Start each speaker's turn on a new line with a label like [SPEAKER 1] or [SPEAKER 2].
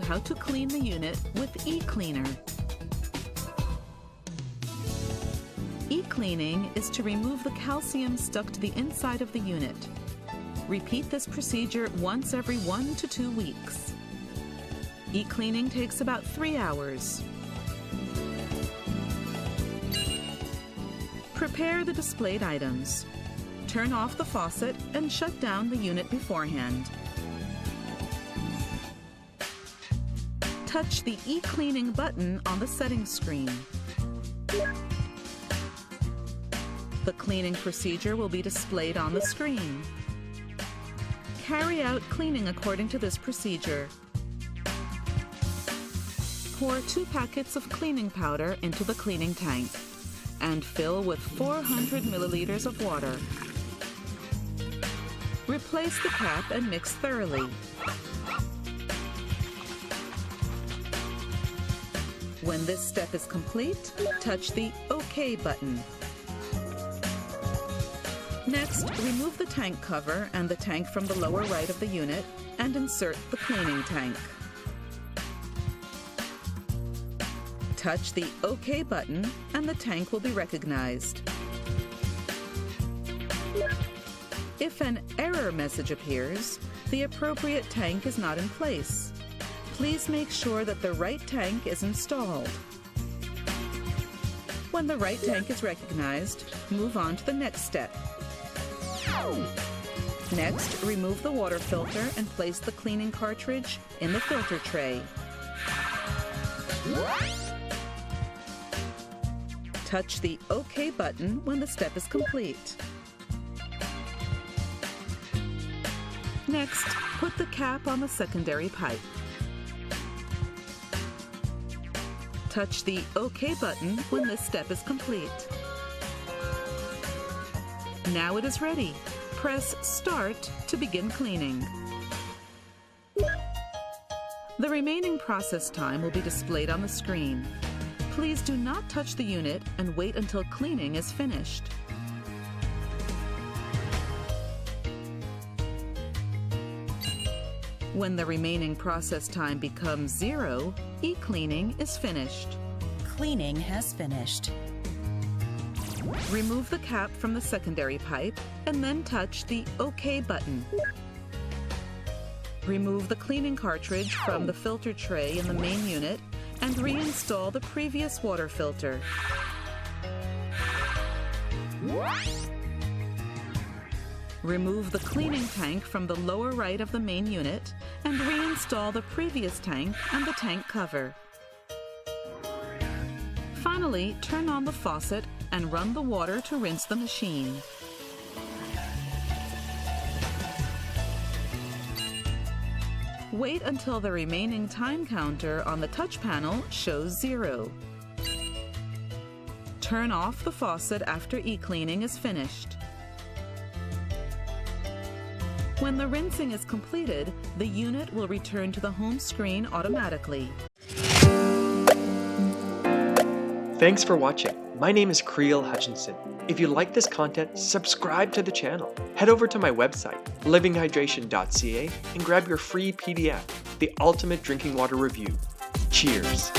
[SPEAKER 1] how to clean the unit with e-cleaner. E-cleaning is to remove the calcium stuck to the inside of the unit. Repeat this procedure once every 1 to 2 weeks. E-cleaning takes about 3 hours. Prepare the displayed items. Turn off the faucet and shut down the unit beforehand. Touch the e-cleaning button on the settings screen. The cleaning procedure will be displayed on the screen. Carry out cleaning according to this procedure. Pour 2 packets of cleaning powder into the cleaning tank and fill with 400 milliliters of water. Replace the cap and mix thoroughly. When this step is complete, touch the OK button. Next, remove the tank cover and the tank from the lower right of the unit and insert the cleaning tank. Touch the OK button and the tank will be recognized. If an error message appears, the appropriate tank is not in place. Please make sure that the right tank is installed. When the right tank is recognized, move on to the next step. Next, remove the water filter and place the cleaning cartridge in the filter tray. Touch the OK button when the step is complete. Next, put the cap on the secondary pipe. Touch the OK button when this step is complete. Now it is ready. Press Start to begin cleaning. The remaining process time will be displayed on the screen. Please do not touch the unit and wait until cleaning is finished. When the remaining process time becomes 0, e-cleaning is finished.
[SPEAKER 2] Cleaning has finished.
[SPEAKER 1] Remove the cap from the secondary pipe and then touch the OK button. Remove the cleaning cartridge from the filter tray in the main unit and reinstall the previous water filter. Remove the cleaning tank from the lower right of the main unit and reinstall the previous tank and the tank cover. Finally, turn on the faucet and run the water to rinse the machine. Wait until the remaining time counter on the touch panel shows 0. Turn off the faucet after e-cleaning is finished. When the rinsing is completed, the unit will return to the home screen automatically.
[SPEAKER 3] Thanks for watching. My name is KREEL Hutchinson. If you like this content, subscribe to the channel. Head over to my website, livinghydration.ca, and grab your free PDF, The Ultimate Drinking Water Review. Cheers!